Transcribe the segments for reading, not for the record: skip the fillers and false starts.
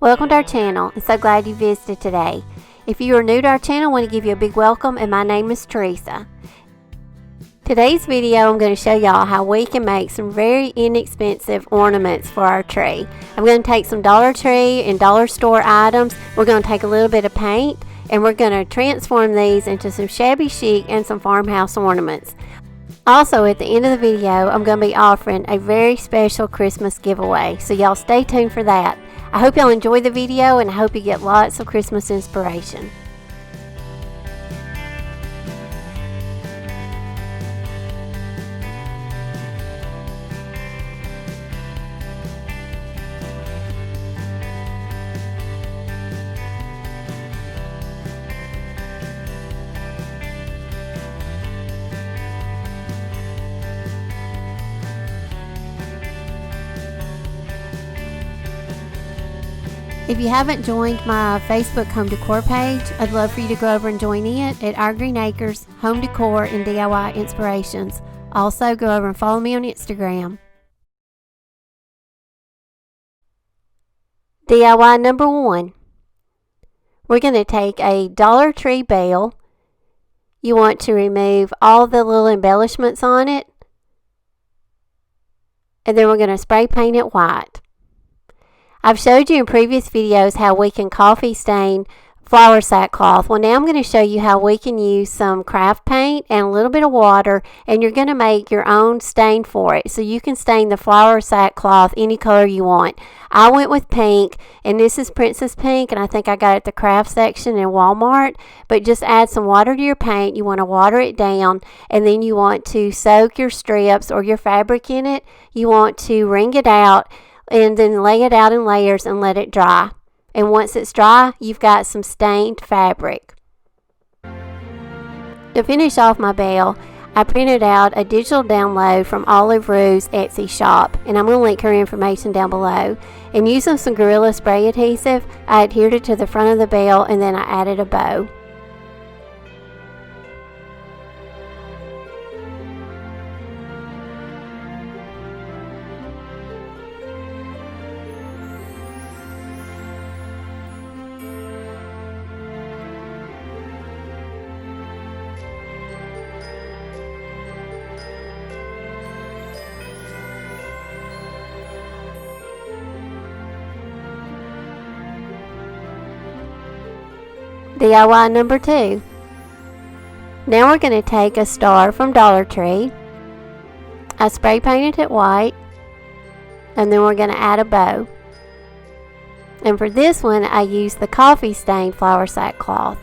Welcome to our channel, and so glad you visited today. If you are new to our channel, I want to give you a big welcome, and my name is Teresa. Today's video, I'm going to show y'all how we can make some very inexpensive ornaments for our tree. I'm going to take some Dollar Tree and dollar store items. We're going to take a little bit of paint, and we're going to transform these into some shabby chic and some farmhouse ornaments. Also, at the end of the video, I'm going to be offering a very special Christmas giveaway, so y'all stay tuned for that. I hope y'all enjoy the video, and I hope you get lots of Christmas inspiration. If you haven't joined my Facebook Home Decor page, I'd love for you to go over and join it at Our Green Acres Home Decor and DIY Inspirations. Also, go over and follow me on Instagram. DIY number 1. We're going to take a Dollar Tree bale. You want to remove all the little embellishments on it. And then we're going to spray paint it white. I've showed you in previous videos how we can coffee stain flour sackcloth. Well, now I'm going to show you how we can use some craft paint and a little bit of water, and you're going to make your own stain for it. So you can stain the flour sackcloth any color you want. I went with pink, and this is Princess Pink, and I think I got it at the craft section in Walmart. But just add some water to your paint. You want to water it down, and then you want to soak your strips or your fabric in it. You want to wring it out, and then lay it out in layers and let it dry. And once it's dry, you've got some stained fabric. To finish off my bale, I printed out a digital download from Olive Rue's Etsy shop, and I'm going to link her information down below. And using some Gorilla Spray adhesive, I adhered it to the front of the bale, and then I added a bow. DIY number 2. Now we're going to take a star from Dollar Tree. I spray painted it white, and then we're going to add a bow. And for this one, I used the coffee stained flour sackcloth.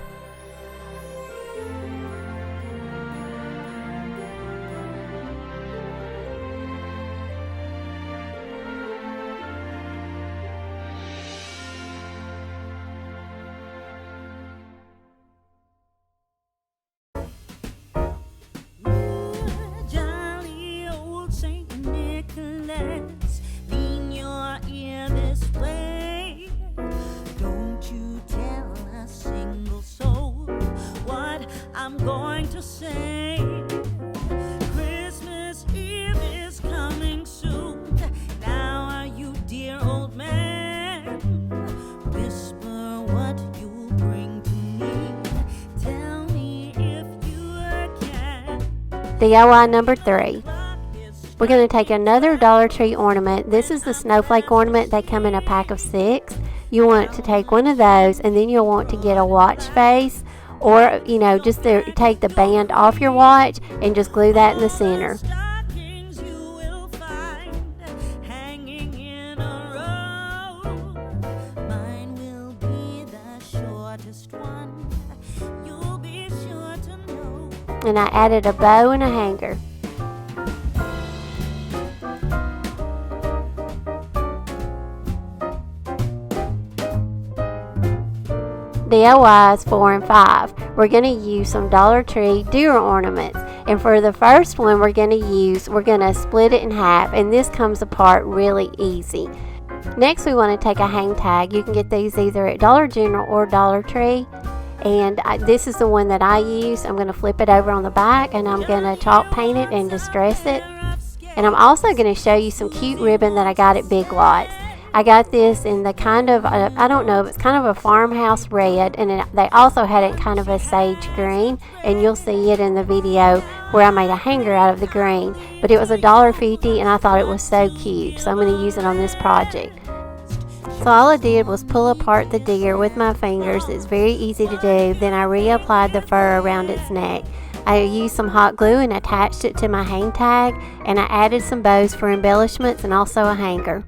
I'm going to say Christmas Eve is coming soon. Now are you, dear old man? Whisper what you'll bring to me. Tell me if you can. DIY number 3. We're going to take another Dollar Tree ornament. This is the Snowflake ornament. They come in a pack of 6. You want to take one of those, and then you'll want to get a watch face, or just to take the band off your watch and just glue that in the center. And I added a bow and a hanger. DIYs 4 and 5. We're going to use some Dollar Tree deer ornaments, and for the first one we're going to split it in half, and this comes apart really easy. Next, we want to take a hang tag. You can get these either at Dollar General or Dollar Tree, and this is the one that I use. I'm going to flip it over on the back, and I'm going to chalk paint it and distress it. And I'm also going to show you some cute ribbon that I got at Big Lots. I got this in the kind of, I don't know, it's kind of a farmhouse red, and they also had it kind of a sage green, and you'll see it in the video where I made a hanger out of the green. But it was $1.50, and I thought it was so cute, so I'm going to use it on this project. So all I did was pull apart the deer with my fingers. It's very easy to do. Then I reapplied the fur around its neck. I used some hot glue and attached it to my hang tag, and I added some bows for embellishments and also a hanger.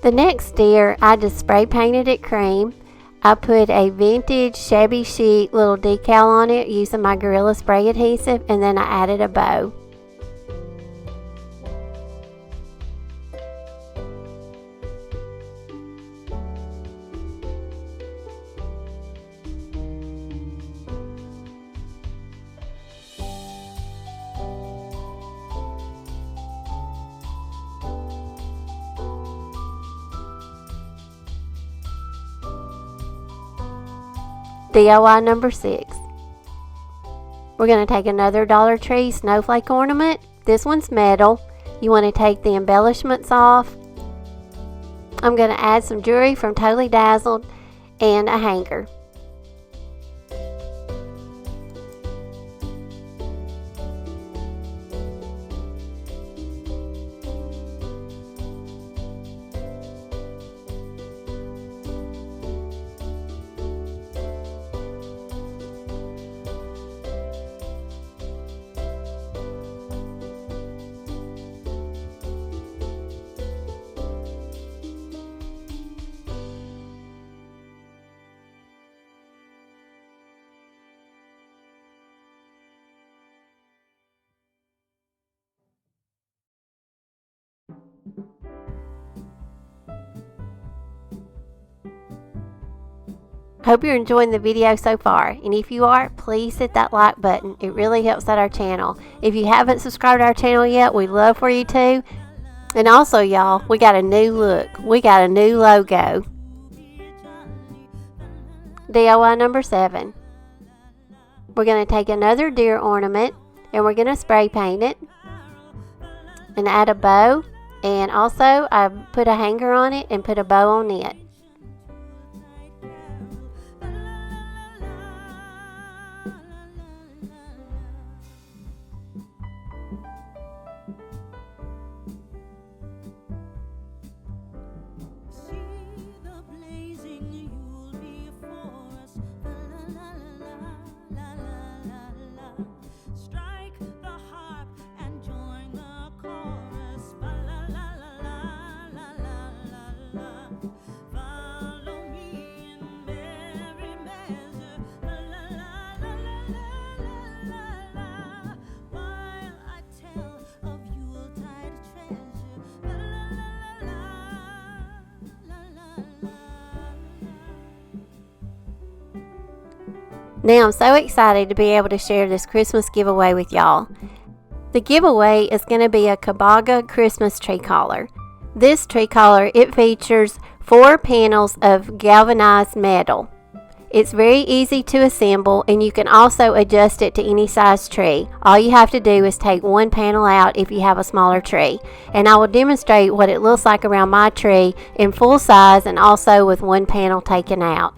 The next deer, I just spray painted it cream. I put a vintage Shabby Chic little decal on it using my Gorilla Spray adhesive, and then I added a bow. DIY number 6. We're going to take another Dollar Tree Snowflake ornament. This one's metal. You want to take the embellishments off. I'm going to add some jewelry from Totally Dazzled and a hanger. Hope you're enjoying the video so far, and if you are, please hit that like button. It really helps out our channel. If you haven't subscribed to our channel yet, we'd love for you to. And also, y'all, we got a new look. We got a new logo. DIY number 7. We're going to take another deer ornament, and we're going to spray paint it and add a bow. And also, I put a hanger on it and put a bow on it. Now I'm so excited to be able to share this Christmas giveaway with y'all. The giveaway is going to be a Kabaga Christmas tree collar. This tree collar, it features 4 panels of galvanized metal. It's very easy to assemble, and you can also adjust it to any size tree. All you have to do is take one panel out if you have a smaller tree. And I will demonstrate what it looks like around my tree in full size and also with one panel taken out.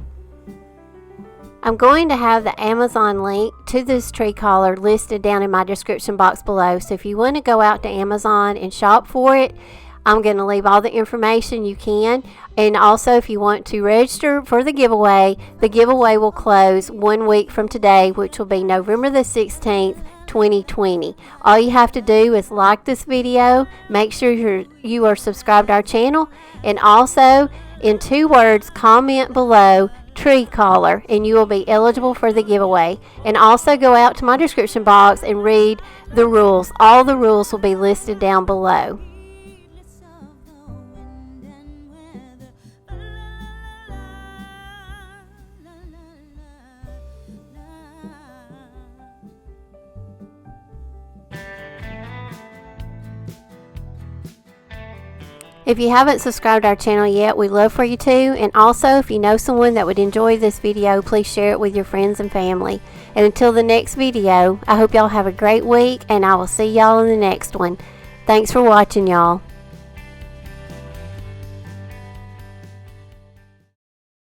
I'm going to have the Amazon link to this tree collar listed down in my description box below. So if you want to go out to Amazon and shop for it, I'm going to leave all the information you can. And also, if you want to register for the giveaway will close 1 week from today, which will be November the 16th, 2020. All you have to do is like this video, make sure you are subscribed to our channel, and also, in 2 words, comment below tree color, and you will be eligible for the giveaway. And also go out to my description box and read the rules. All the rules will be listed down below. If you haven't subscribed to our channel yet, we'd love for you to. And also, if you know someone that would enjoy this video, please share it with your friends and family. And until the next video, I hope y'all have a great week, and I will see y'all in the next one. Thanks for watching, y'all.